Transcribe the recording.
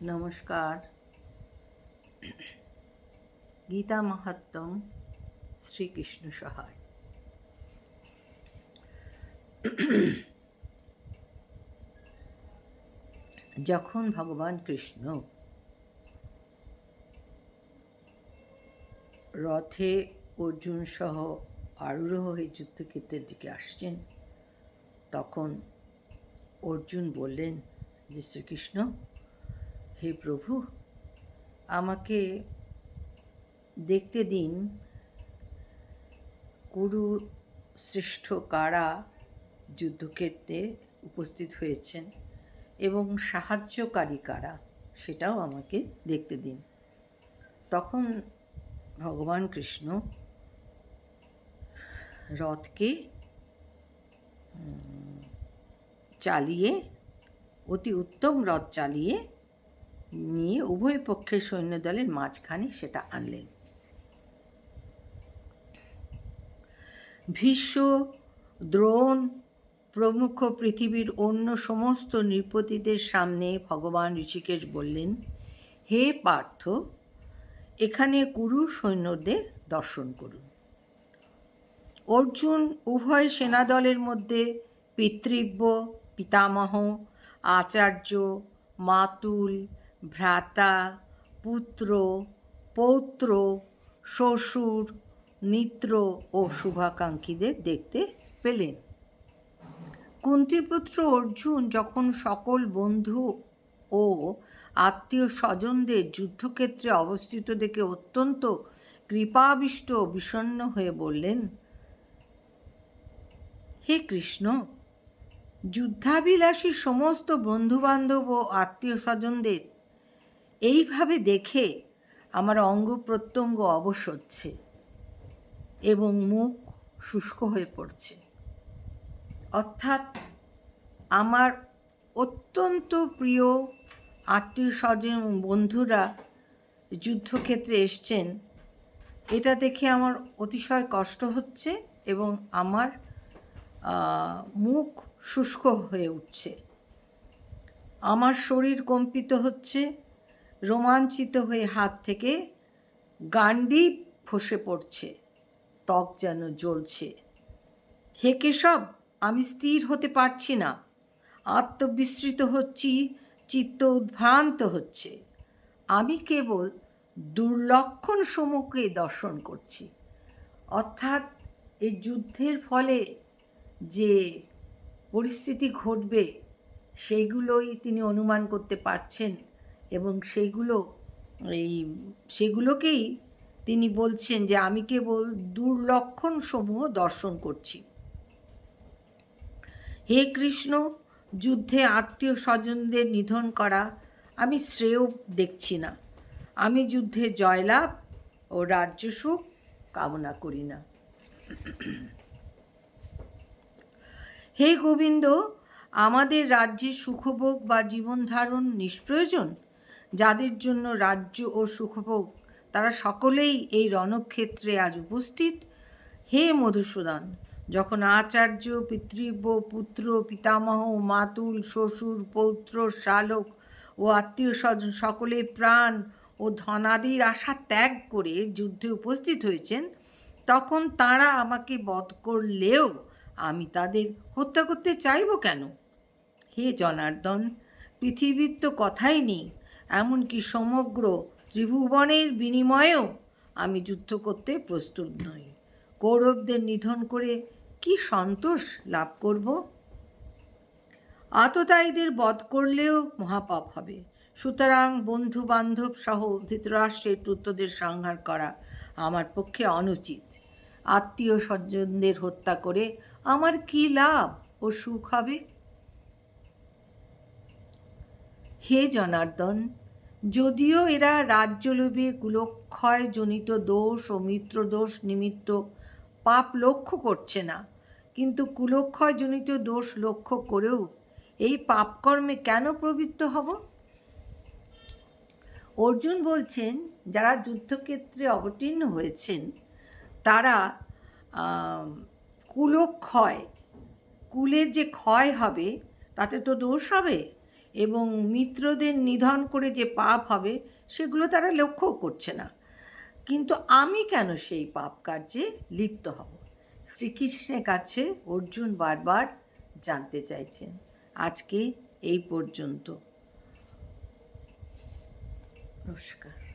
নমস্কার। গীতা মাহাত্ম্যম শ্রীকৃষ্ণ সহায়। যখন ভগবান কৃষ্ণ রথে অর্জুন সহ আরূঢ় হয়ে যুদ্ধক্ষেত্রের দিকে আসছেন, তখন অর্জুন বললেন যে, শ্রীকৃষ্ণ, হে প্রভু, আমাকে দেখতে দিন কুরু শ্রেষ্ঠ কারা যুদ্ধক্ষেত্রে উপস্থিত হয়েছেন এবং সাহায্যকারী কারা, সেটাও আমাকে দেখতে দিন। তখন ভগবান কৃষ্ণ রথকে চালিয়ে, অতি উত্তম রথ চালিয়ে নিয়ে উভয় পক্ষের সৈন্যদলের মাঝখানে সেটা আনলেন। ভীষ্ম, দ্রোণ প্রমুখ পৃথিবীর অন্য সমস্ত নৃপতিদের সামনে ভগবান ঋষিকেশ বললেন, হে পার্থ, এখানে কুরু সৈন্যদের দর্শন করুন। অর্জুন উভয় সেনাদলের মধ্যে পিতৃব্য, পিতামহ, আচার্য, মাতুল, ভ্রাতা, পুত্র, পৌত্র, শ্বশুর, মিত্র ও শুভাকাঙ্ক্ষীদের দেখতে পেলেন। কুন্তিপুত্র অর্জুন যখন সকল বন্ধু ও আত্মীয় স্বজনদের যুদ্ধক্ষেত্রে অবস্থিত দেখে অত্যন্ত কৃপাবিষ্ট ও বিষণ্ণ হয়ে বললেন, হে কৃষ্ণ, যুদ্ধাভিলাষী সমস্ত বন্ধুবান্ধব ও আত্মীয় স্বজনদের এইভাবে দেখে আমার অঙ্গ প্রত্যঙ্গ অবশ হচ্ছে এবং মুখ শুষ্ক হয়ে পড়ছে। অর্থাৎ আমার অত্যন্ত প্রিয় আত্মীয় স্বজন বন্ধুরা যুদ্ধক্ষেত্রে এসছেন, এটা দেখে আমার অতিশয় কষ্ট হচ্ছে এবং আমার মুখ শুষ্ক হয়ে উঠছে। আমার শরীর কম্পিত হচ্ছে, রোমাঞ্চিত হয়ে হাত থেকে গান্ডীব খসে পড়ছে, ত্বক যেন জ্বলছে। হে কেশব, আমি স্থির হতে পারছি না, আত্মবিস্মৃত হচ্ছি, চিত্ত উদ্ভ্রান্ত হচ্ছে। আমি কেবল দুর্লক্ষণ সমূহকে দর্শন করছি। অর্থাৎ এই যুদ্ধের ফলে যে পরিস্থিতি ঘটবে সেইগুলোই তিনি অনুমান করতে পারছেন এবং সেগুলোকেই তিনি বলছেন যে আমি কেবল দুর্লক্ষণ সমূহ দর্শন করছি। হে কৃষ্ণ, যুদ্ধে আত্মীয় স্বজনদের নিধন করা আমি শ্রেয় দেখছি না। আমি যুদ্ধে জয়লাভ ও রাজ্যসুখ কামনা করি না। হে গোবিন্দ, আমাদের রাজ্যে সুখভোগ বা জীবনধারণ নিষ্প্রয়োজন। যাদের জন্য রাজ্য ও সুখভোগ, তারা সকলেই এই রণক্ষেত্রে আজ উপস্থিত। হে মধুসূদন, যখন আচার্য, পিতৃব্য, পুত্র, পিতামহ, মাতুল, শ্বশুর, পৌত্র, শালক ও আত্মীয় স্বজন সকলে প্রাণ ও ধনাদির আশা ত্যাগ করে যুদ্ধে উপস্থিত হয়েছেন, তখন তাঁরা আমাকে বধ করলেও আমি তাদের হত্যা করতে চাইব কেন? হে জনার্দন, পৃথিবীর তো কথাই নেই, এমনকি সমগ্র ত্রিভুবনের বিনিময়েও আমি যুদ্ধ করতে প্রস্তুত নই। কৌরবদের নিধন করে কি সন্তোষ লাভ করব? আততায়ীদের বধ করলেও মহাপাপ হবে। সুতরাং বন্ধু বান্ধব সহ ধৃতরাষ্ট্রের পুত্রদের সংহার করা আমার পক্ষে অনুচিত। আত্মীয় স্বজনদের হত্যা করে আমার কি লাভ ও সুখ হবে? হে জনার্দন, যদিও এরা রাজ্যলোভে কুলক্ষয়জনিত দোষ ও মিত্রদোষ নিমিত্ত পাপ লক্ষ্য করছে না, কিন্তু কুলক্ষয়জনিত দোষ লক্ষ্য করেও এই পাপকর্মে কেন প্রবৃত্ত হব? অর্জুন বলছেন, যারা যুদ্ধক্ষেত্রে অবতীর্ণ হয়েছেন তারা কুলক্ষয়, কুলের যে ক্ষয় হবে তাতে তো দোষ হবে, এবং মিত্রদের নিধন করে যে পাপ হবে সেগুলো তারা লক্ষ্যও করছে না। কিন্তু আমি কেন সেই পাপ কার্যে লিপ্ত হব? শ্রীকৃষ্ণের কাছে অর্জুন বারবার জানতে চাইছেন। আজকে এই পর্যন্ত। নমস্কার।